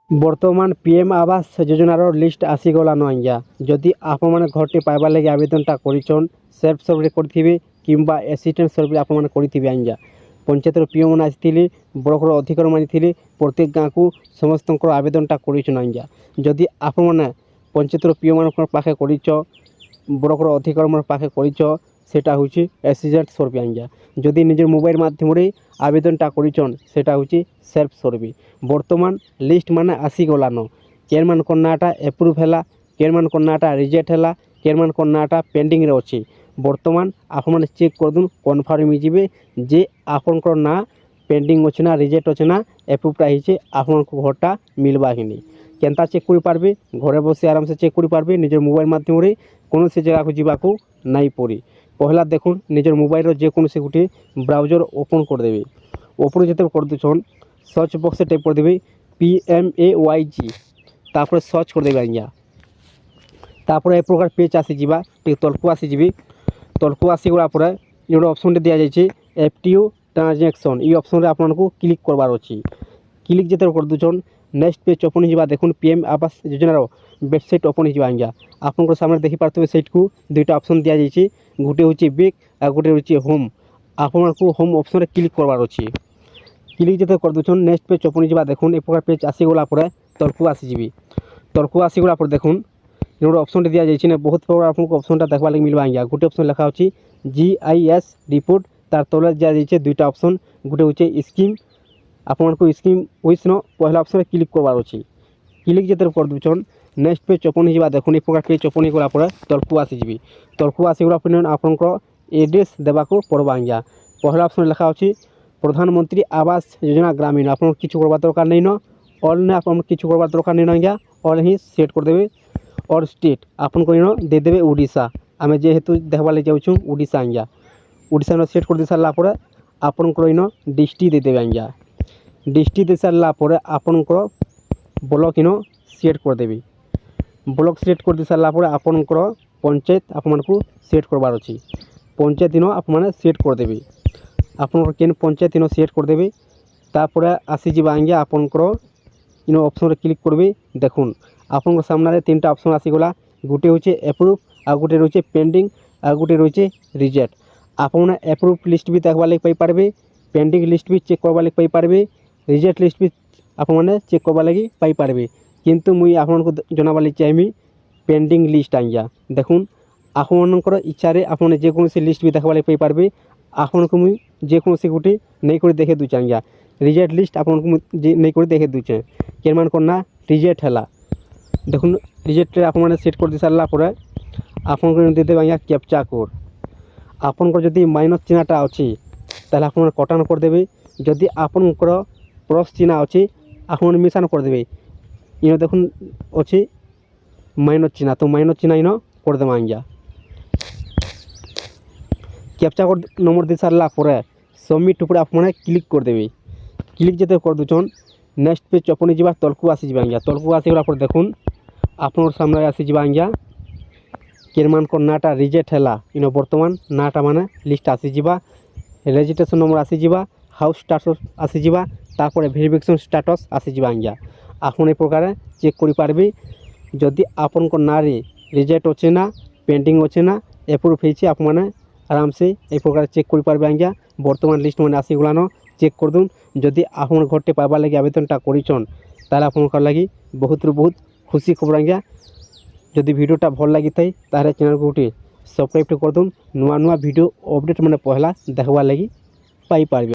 बर्तमान पीएम आवास योजनार लिस्ट आसीगलान आज्ञा जदि आपण मैंने घरटे पाइबार लगे आवेदनटा कर सेल्फ सर्वे करेंगे कि एसिस्टेंट सर्वे आपण करेंगे आज्ञा पंचायतर पीओ मैंने आसी बड़ अधिकारी मानी प्रत्येक गाँव को समस्त आवेदनटा कर आज्ञा जदि आपण मैंने पंचायतर पीओ मान पाखे कर बड़ अधिकारी पाखे कर सेटा हूँ एसिस्टेंट सर्वे आज्ञा जदि निज मोबाइल माध्यम आवेदनटा करटा हूँ सेल्फ सर्वे बर्तमान लिस्ट माने आसीगलान केन मान नाटा एप्रुव है केन मान नाटा रिजेक्ट है केन मान नाटा पेंडिंग रे अच्छी बर्तमान आप चेक करदुन कनफर्म हो जे आपनकर ना पेंडिंग अच्छे ना रिजेक्ट अच्छे ना एप्रुवटा होइछे आपन घरटा मिलबा कि नहीं केनता चेक कर पारबे घरे बसे आराम से चेक कर पारबे निजर मोबाइल माध्यम रे कौन से जगह को जीवाको नहीं पड़ी पहला देखुन निजर मोबाइल जेकोसी गोटे ब्राउजर ओपन करदेवे ओपन जो कर दून सर्च बक्स टाइप करदे PMAYG तापर सर्च करदे आज्ञा तापर ए प्रकार पेज आसीजा तलको आसीजी तलको आसीगला ये ऑप्शन दि जाए FTO ट्रांजेक्शन ये ऑप्शन आपको क्लिक करवार अच्छी क्लिक जो कर दून नेक्स्ट पेज ओपन होगा देखुन पीएम आवास योजनार वेबसाइट ओपन हो आज्ञा आपन सामने देखिपे साइट को दुईटा ऑप्शन दि जाए गोटे हूँ बैक आ गोटे हूँ होम आपको होम ऑप्शन क्लिक करवार अच्छी क्लिक जो कर दून नेक्स्ट पेज ओपन होगा देखुन ए प्रकार पेज आसीगला तलको आसीजी तलको आसीगला देखुन ये ऑप्शन दि जाए बहुत प्रकार आपको ऑप्शन देखा लगे मिलवा आज्ञा गोटे ऑप्शन लिखा हो GIS रिपोर्ट तार तले दि जाए दुईटा ऑप्शन गोटे हूँ स्कीम आपको स्कीम विश न पहला ऑप्शन क्लिक करवार अच्छी क्लिक जो कर दून नेक्स्ट पेज ओपन होगा देखुन ए प्रकार पेज ओपन होगा तलको आसीजी तलको आसीगला आपंकर एड्रेस देवाको पड़वा आज्ञा पहला ऑप्शन लिखा हो प्रधानमंत्री आवास योजना ग्रामीण आप किसी करवा दरकार नहीं न ऑल ने आप किसी करवा दरकार नहीं आज्ञा ऑल ही सेट करदे और स्टेट आपन को देदेवे ओडिशा आम जेहेतु देखा लगे जाऊँ ओडिशा आज्ञा ओडिशा सेट कर दे सारापर आपनकर इन डिस्ट्रिक्ट देदेवे आज्ञा डिस्ट्रिक्ट दे सारापर आपनकर ब्लॉक इन सेट करदेवी ब्लॉक सेट कर दे सारापर आपनकर पंचायत आपको सेट करवार अच्छी पंचायत इन आप सेट करदेवी आपनकर केन पंचायत इन सेट करदेवी तापर आसीजा आज्ञा आपनकर इन ऑप्शन क्लिक करबे देखुन आपन सामने तीनटा ऑप्शन आसीगला गोटे हूँ एप्रुव आ गोटे रही पेंडिंग आ गोटे रही रिजेक्ट आपने एप्रुव लिस्ट भी देखा लगे पाइपारे पेंडिंग लिस्ट भी चेक करवा लगे पाइपारे रिजेक्ट लिस्ट भी आपने चेक करवा लगे पाइपारे किंतु मुई आपको जनावा लगे चाहमी पेंडिंग लिस्ट आज्ञा देखुन आपनकर इच्छा आपने जेकोसी लिस्ट भी देखा लगे पाइपारे आपन को मुई जेकोसी गोटे नहीं कर देखे दूचे आज्ञा रिजेक्ट लिस्ट आपन को नहीं कर देखे दूचे केन मान करना रिजेक्ट है देखुन रिजेक्ट आप सेट कर दे सारापर आपन देदेवे आज्ञा कैप्चा कोड आपनकर जदि माइनस चिन्हटा अच्छी ताले आप कटान करदे जदि आपनकर प्लस चिन्ह अच्छी आप मिसान करदे इन देखुन अच्छी माइनस चिन्ह तो माइनस चिन्ह इन करदे आज्ञा कैप्चा कोड नंबर दे सारापर सबमिट ऊपर आप क्लिक करदे क्लिक जो कर दून नेक्स्ट पेज ओपन होगा तलको आसीजा आज्ञा तलको आसीगला देखुन आपन सामने आसीजा आज्ञा केन मान नाटा रिजेक्ट है इन बर्तमान नाटा माने लिस्ट आसीजा रेजिस्ट्रेशन नंबर आसीजा हाउस स्टाटस आसीजा तापर वेरिफिकेशन स्टाटस आसीजा आज्ञा आपन ए प्रकार चेक कर पारबे जदि आपन ना रिजेक्ट अच्छे ना पेंडिंग अच्छे ना एप्रुव होइछे आप माने आराम से ए प्रकार चेक कर पारबे आज्ञा बर्तमान लिस्ट मैंने आसीगलान चेक कर दून जदि आप घरटे पाइबार लगे आवेदनटा करछन ताले आपनकर लगी बहुत बहुत खुशी खबर आज्ञा जदि भिडियोटा भल लगी थाए तारे चैनल को गोटे सब्सक्राइब कर दून नुआ नुआ भिडियो अपडेट मैंने पहला देखवा लगी पाई पारबे।